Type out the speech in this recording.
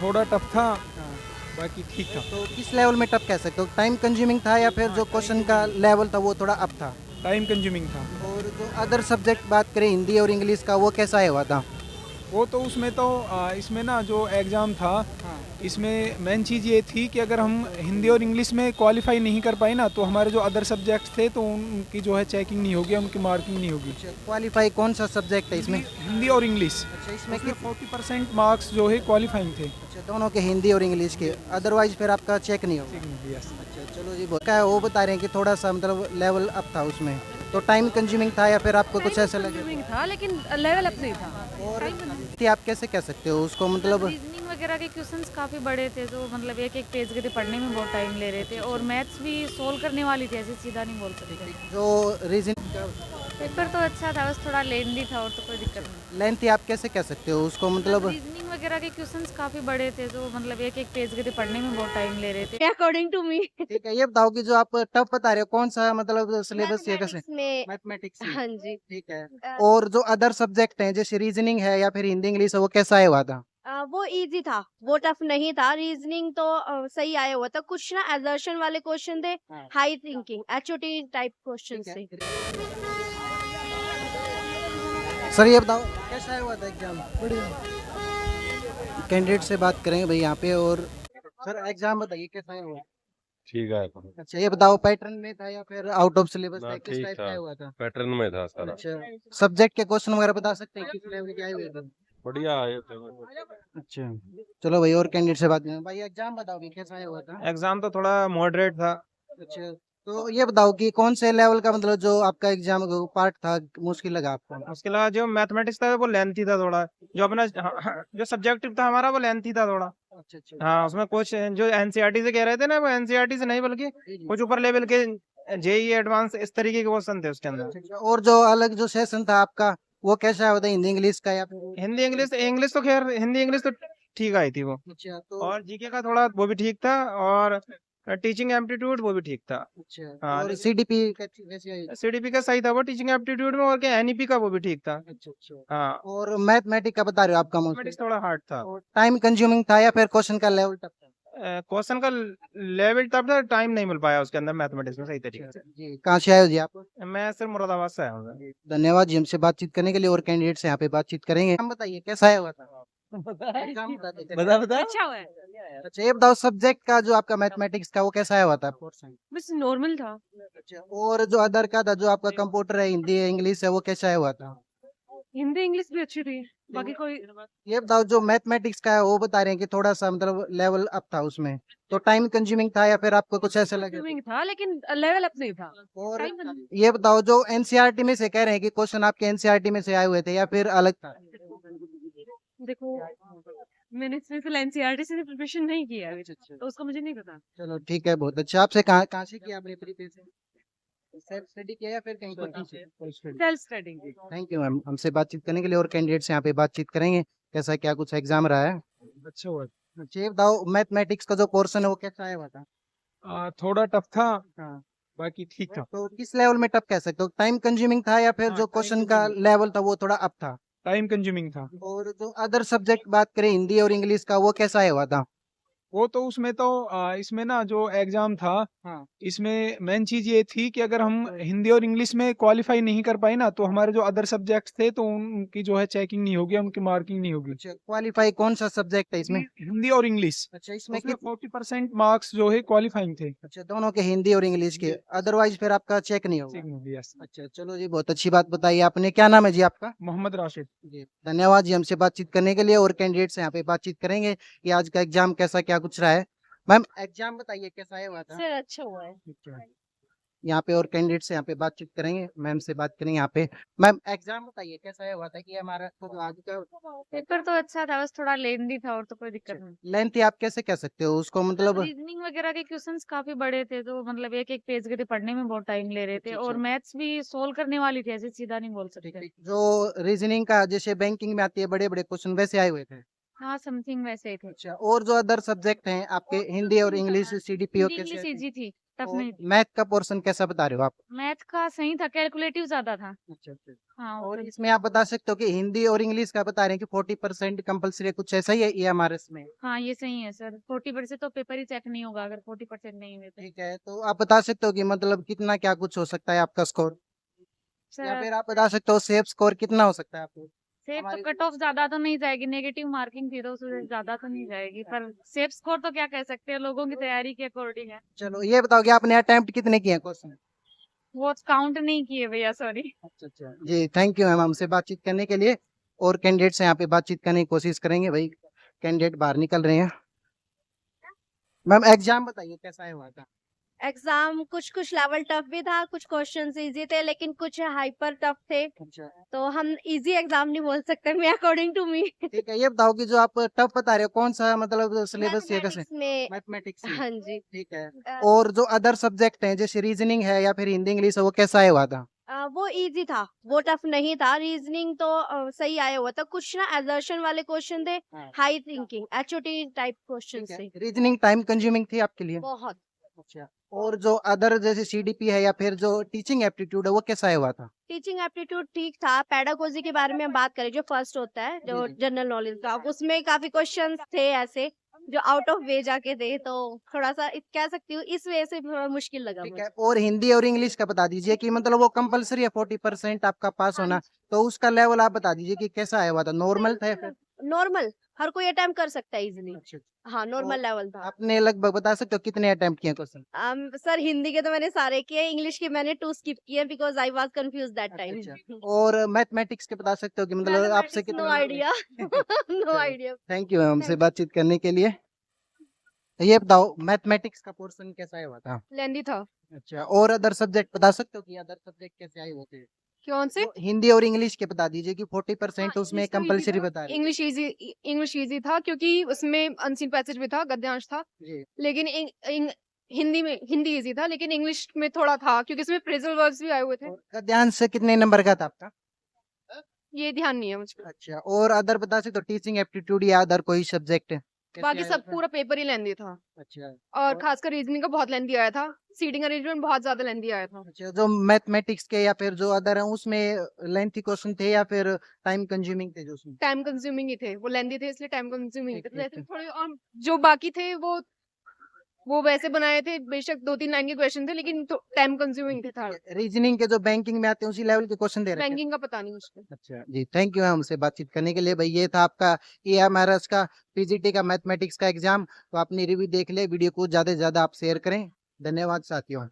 थोड़ा टफ था, हाँ। बाकी ठीक था। तो किस लेवल में टफ कह सकते हो, टाइम कंज्यूमिंग था या फिर जो क्वेश्चन का लेवल था वो थोड़ा अप था? टाइम कंज्यूमिंग था। और जो अदर सब्जेक्ट बात करें हिंदी और इंग्लिश का, वो कैसा हुआ था? वो तो उसमें तो इसमें ना जो एग्ज़ाम था, हाँ। इसमें मेन चीज़ ये थी कि अगर हम हिंदी और इंग्लिश में क्वालिफाई नहीं कर पाए ना, तो हमारे जो अदर सब्जेक्ट्स थे तो उनकी जो है चेकिंग नहीं होगी, उनकी मार्किंग नहीं होगी। अच्छा, क्वालिफाई कौन सा सब्जेक्ट है इसमें? हिंदी हिंदी और इंग्लिश, अच्छा, इसमें उसमें कित 40% मार्क्स जो है क्वालिफाइंग थे। अच्छा, दोनों के हिंदी और इंग्लिश के, अदरवाइज फिर आपका चेक नहीं होगा? यस। अच्छा, चलो जी, क्या है वो बता रहे हैं कि थोड़ा सा मतलब लेवल अप था उसमें, तो टाइम कंज्यूमिंग था या फिर आपको कुछ टाइम ऐसा लगे? कंज्यूमिंग था लेकिन लेवल अप नहीं था। और टाइम कंज्यूमिंग कि आप कैसे कह सकते हो उसको, मतलब? रीजनिंग वगैरह के क्वेश्चंस काफ़ी बड़े थे, जो मतलब एक एक पेज के थे, पढ़ने में बहुत टाइम ले रहे थे, और मैथ्स भी सोल्व करने वाली थी, ऐसे सीधा नहीं बोल सकते। जो रीजनिंग का पेपर तो अच्छा था, बस थोड़ा लेंदी था, और तो कोई दिक्कत नहीं। लेंथ आप कैसे कह सकते हो उसको, मतलब? रीजनिंग वगैरह के क्वेश्चंस काफ़ी बड़े थे, जो मतलब एक एक पेज के थे, पढ़ने में बहुत टाइम ले रहे थे, अकॉर्डिंग टू मी। ठीक है, ये बताओ कि जो आप टफ बता रहे हो कौन सा, मतलब सिलेबस ये कैसे? मैथमेटिक्स में। मैथमेटिक्स ही? हाँ जी। ठीक है। और जो अदर सब्जेक्ट हैं जैसे रीजनिंग है या फिर हिंदी इंग्लिश है, वो कैसा आया हुआ था? वो इजी था, वो टफ नहीं था। रीजनिंग तो सही आया हुआ था। कुछ ना असर्शन वाले क्वेश्चन थे, हाँ। हाई थिंकिंग एचओटी टाइप क्वेश्चन ठीक है। थे। सर ये बताओ कैसा आया हुआ था एग्जाम? बढ़िया। कैंडिडेट से बात करेंगे भाई यहाँ पे। और सर एग्जाम बताइए कैसा आया हुआ? ठीक है। अच्छा, ये बताओ पैटर्न में था या फिर आउट ऑफ सिलेबस ना था, किस ठीक टाइप का था, आया हुआ था? पैटर्न में था सारा। अच्छा, सब्जेक्ट के क्वेश्चन वगैरह बता सकते हैं किस लेवल के आए हुए थे? बढ़िया आए थे। अच्छा, चलो भाई और कैंडिडेट से बात करें। भाई एग्जाम बताओ भी कैसा आया हुआ था? एग्ज़ाम तो थोड़ा मॉडरेट था। अच्छा, तो ये बताओ कि कौन से लेवल का, मतलब जो आपका एग्जाम पार्ट था मुश्किल लगा आपको? उसके अलावा जो मैथमेटिक्स था वो लेंथी था थोड़ा। जो अपना जो सब्जेक्टिव था हमारा वो लेंथी था थोड़ा। अच्छा अच्छा। हाँ, उसमें कुछ जो एनसीईआरटी से कह रहे थे ना, वो एनसीईआरटी से नहीं बल्कि जी, जी। कुछ ऊपर लेवल के जेई एडवांस इस तरीके के क्वेश्चन थे उसके अंदर। अच्छा, अच्छा। और जो अलग जो सेशन था आपका, वो कैसा होता है, हिंदी इंग्लिश का या फिर? हिंदी इंग्लिश इंग्लिश तो खैर हिंदी इंग्लिश तो ठीक आई थी वो। अच्छा तो। और जीके का थोड़ा वो भी ठीक था, और टीचिंग एप्टीट्यूड वो भी ठीक था। अच्छा, हाँ, और लेकिन सीडीपी कैसी आई? सीडीपी का सही था वो टीचिंग एप्टीट्यूड में, और क्या एनईपी का वो भी ठीक था। अच्छा अच्छा। हाँ, और मैथमेटिक्स का बता रहे हो आपका मुश्किल? मैथमेटिक्स थोड़ा हार्ड था। और टाइम कंज्यूमिंग था या फिर क्वेश्चन का लेवल टफ था? क्वेश्चन का लेवल तब था, टाइम नहीं मिल पाया उसके अंदर मैथमेटिक्स में सही तरीके अच्छा जी, कहाँ से आए हो जी आप? से। मैं सिर्फ मुरादाबाद से आया हूँ सर। धन्यवाद जी हमसे बातचीत करने के लिए। और कैंडिडेट से यहाँ पे बातचीत करेंगे। हम बताइए कैसा आया हुआ था एग्जाम? बता बता। अच्छा हुआ है। अच्छा, ये बताओ सब्जेक्ट का जो आपका मैथमेटिक्स का, वो कैसा आया हुआ था पोर्शन? बस नॉर्मल था। अच्छा, और जो अदर का था, जो आपका कंप्यूटर है, हिंदी है, इंग्लिश है, वो कैसा आया हुआ था? हिंदी इंग्लिश भी अच्छी थी, बाकी कोई। ये बताओ जो मैथमेटिक्स का है, वो बता रहे हैं कि थोड़ा सा मतलब लेवल अप था उसमें, तो टाइम कंज्यूमिंग था या फिर आपको कुछ ऐसा लगे? कंज्यूमिंग था लेकिन लेवल अप नहीं था। और टाइम ये बताओ जो एनसीईआरटी में से कह रहे हैं कि क्वेश्चन आपके एनसीईआरटी में से आए हुए थे या फिर अलग था? देखो, मैंने सिर्फ एनसीईआरटी से प्रिपरेशन नहीं किया है अभी तक, तो उसका मुझे नहीं पता। चलो ठीक है, बहुत अच्छा। आपसे कहाँ कहाँ से किया आपने प्रिपरेशन? सेल्फ स्टडी किया या फिर कहीं कोचिंग से? Self study. Thank you ma'am हमसे बातचीत करने के लिए। और कैंडिडेट से यहाँ पे बातचीत करेंगे कैसा क्या कुछ एग्जाम रहा है। अच्छा हुआ। अच्छा, ये बताओ मैथमेटिक्स का जो पोर्शन है वो कैसा आया हुआ था? थोड़ा टफ था, हाँ। बाकी ठीक था। तो किस लेवल में टफ कह सकते हो, टाइम कंज्यूमिंग था या फिर हाँ, जो टाइम क्वेश्चन का कंज्यूमिंग। लेवल था वो थोड़ा अप था? टाइम कंज्यूमिंग था। और जो अदर सब्जेक्ट बात करें हिंदी और इंग्लिश का, वो कैसा आया हुआ था? वो तो उसमें तो इसमें ना जो एग्जाम था, हाँ। इसमें मेन चीज ये थी कि अगर हम हिंदी और इंग्लिश में क्वालिफाई नहीं कर पाए ना, तो हमारे जो अदर सब्जेक्ट्स थे तो उनकी जो है चेकिंग नहीं होगी, उनकी मार्किंग नहीं होगी। अच्छा, क्वालिफाई कौन सा सब्जेक्ट है इसमें? हिंदी और इंग्लिश, अच्छा, इसमें उसमें कित 40% मार्क्स जो है क्वालिफाइंग थे। अच्छा, दोनों के हिंदी और इंग्लिश के, अदरवाइज फिर आपका चेक नहीं होगा? यस। अच्छा, चलो जी, बहुत अच्छी बात बताई आपने। क्या नाम है जी आपका? मोहम्मद राशिद। जी, धन्यवाद जी हमसे बातचीत करने के लिए। और कैंडिडेट से यहाँ पे बातचीत करेंगे कि आज का एग्जाम कैसा क्या कुछ रहा है। मैम एग्जाम बताइए कैसा आया हुआ था? सर अच्छा हुआ है। अच्छा, यहाँ पे और कैंडिडेट से यहाँ पे बातचीत करेंगे, मैम से बात करेंगे यहाँ पे। मैम एग्जाम बताइए कैसा आया हुआ था, कि हमारा तो आज का पेपर तो अच्छा था, बस थोड़ा लेंदी था, और तो कोई दिक्कत नहीं। लेंथ आप कैसे कह सकते हो उसको, मतलब? रीजनिंग वगैरह के क्वेश्चंस काफी बड़े थे, तो मतलब एक एक पेज के थे, पढ़ने में बहुत टाइम ले रहे थे, अच्छा और अच्छा। मैथ्स भी सोल्व करने वाली थी, ऐसे सीधा नहीं बोल ठीक सकते। है, जो रीजनिंग का जैसे बैंकिंग में आती है बड़े बड़े क्वेश्चन, वैसे आए हुए थे? हाँ समथिंग वैसे ही थे। अच्छा, और जो अदर सब्जेक्ट हैं आपके हिंदी और इंग्लिश सीडीपीओ हिंदी कैसे इंग्लिश इजी थी, टफ और नहीं थी। मैथ का पोर्शन कैसा बता रहे हो आप? मैथ का सही था, कैलकुलेटिव ज्यादा था। अच्छा अच्छा। हाँ और तो इसमें आप बता सकते हो कि हिंदी और इंग्लिश का बता रहे हैं कि 40% कंपलसरी है, कुछ ऐसा ही है ईएमआरएस में? हाँ ये सही है सर, 40% तो पेपर ही चेक नहीं होगा अगर 40% नहीं हुए तो। ठीक है, तो आप बता सकते हो कि मतलब कितना क्या कुछ हो सकता है आपका स्कोर, या सर फिर आप बता सकते हो सेफ स्कोर कितना हो सकता है आपको? सेफ तो हमारे कट ऑफ ज्यादा तो नहीं जाएगी, नेगेटिव मार्किंग थी तो उससे ज्यादा तो नहीं जाएगी, पर सेफ स्कोर तो क्या कह सकते हैं, लोगों की तैयारी के अकॉर्डिंग है। चलो ये बताओ कि आपने अटेम्प्ट कितने किए क्वेश्चन? वो काउंट नहीं किए भैया, सॉरी। अच्छा अच्छा जी, थैंक यू मैम हमसे बातचीत करने के लिए। और कैंडिडेट से यहाँ पे बातचीत करने की कोशिश करेंगे। भाई कैंडिडेट बाहर निकल रहे हैं। मैम एग्जाम बताइए कैसा है वहाँ का? एग्जाम कुछ कुछ लेवल टफ भी था, कुछ क्वेश्चंस इजी थे, लेकिन कुछ हाइपर टफ थे। अच्छा तो हम इजी एग्जाम नहीं बोल सकते, मैं अकॉर्डिंग टू मी। ठीक है, ये बताओ कि जो आप टफ बता रहे हो कौन सा मतलब सिलेबस ये कैसे? मैथमेटिक्स में। मैथमेटिक्स में। हाँ जी। ठीक है। अ, और जो अदर सब्जेक्ट हैं जैसे रीजनिंग है या फिर हिंदी इंग्लिश है वो कैसा है हुआ था? वो इजी था, वो टफ नहीं था। रीजनिंग तो सही आया हुआ था, कुछ ना असर्शन वाले क्वेश्चन थे, हाँ। हाई थिंकिंग एचओटी टाइप क्वेश्चन ठीक है, थे। रीजनिंग टाइम कंज्यूमिंग थी आपके लिए? बहुत। अच्छा। और जो अदर जैसे सीडीपी है या फिर जो टीचिंग एप्टीट्यूड है वो कैसा है हुआ था? टीचिंग एप्टीट्यूड ठीक था। पेडागोजी के बारे में हम बात करें, जो फर्स्ट होता है, जी जो जी। जनरल नॉलेज का, उसमें काफी क्वेश्चंस थे ऐसे जो आउट ऑफ वे जाके थे, तो थोड़ा सा कह सकती हूँ इस वजह से थोड़ा मुश्किल लगा ठीक मुझे। है, और हिंदी और इंग्लिश का बता दीजिए कि मतलब वो कंपलसरी है 40% आपका पास हाँ होना, तो उसका लेवल आप बता दीजिए कि कैसा आया हुआ था, नॉर्मल था या फिर? नॉर्मल, हर कोई अटेम्प्ट कर सकता है इजीली। अच्छा। हाँ नॉर्मल और लेवल था। आपने लगभग बता सकते हो कितने अटेम्प्ट किए क्वेश्चन? सर हिंदी के तो मैंने सारे किए, इंग्लिश के मैंने 2 स्किप किए because I was confused that अच्छा टाइम। अच्छा। और मैथमेटिक्स के बता सकते हो कि मतलब आपसे मैथमेटिक्स नो कितने? Idea. No idea. Thank you हमसे थैंक बातचीत करने के लिए। ये बताओ मैथमेटिक्स का पोर्शन कैसा है हुआ था? लेंदी था। अच्छा, और अदर सब्जेक्ट बता सकते हो कि अदर सब्जेक्ट कैसे आए होते हैं? कौन से? जो हिंदी और इंग्लिश के बता दीजिए कि 40% उसमें कंपलसरी बता रहे हैं। इंग्लिश इजी था क्योंकि उसमें अनसीन पैसेज भी था, गद्यांश था। जी। लेकिन हिंदी इजी था, लेकिन इंग्लिश में थोड़ा था क्योंकि इसमें फ्रेजल वर्ब्स भी आए हुए थे। और गद्यांश से कितने नंबर का था आपका? ये ध्यान नहीं है मुझे। अच्छा, और अदर बता सकते हो टीचिंग एप्टीट्यूड या अदर कोई सब्जेक्ट कैसे बाकी आया सब था? पूरा पेपर ही लेंदी था, अच्छा। और और खासकर रीजनिंग का बहुत लेंदी आया था। सीटिंग अरेंजमेंट बहुत ज्यादा लेंदी आया था। अच्छा, जो मैथमेटिक्स के या फिर जो अदर है उसमें लेंथी क्वेश्चन थे या फिर टाइम कंज्यूमिंग थे जो उसमें? टाइम कंज्यूमिंग ही थे, वो लेंदी थे इसलिए टाइम कंज्यूमिंग ठीक थे। है, जैसे ठीक। थोड़े और जो बाकी थे वो वैसे बनाए थे, बेशक 2-3 लाइन के क्वेश्चन थे, लेकिन तो टाइम कंज्यूमिंग थे। था रीजनिंग के जो बैंकिंग में आते हैं उसी लेवल के क्वेश्चन दे रखे हैं? बैंकिंग का पता नहीं मुझको। अच्छा जी, थैंक यू मैम हमसे बातचीत करने के लिए। भाई ये था आपका EMRS का पीजीटी का मैथमेटिक्स का एग्जाम। तो अपनी रिव्यू देख ले, वीडियो को ज़्यादा से ज़्यादा आप शेयर करें। धन्यवाद साथियों।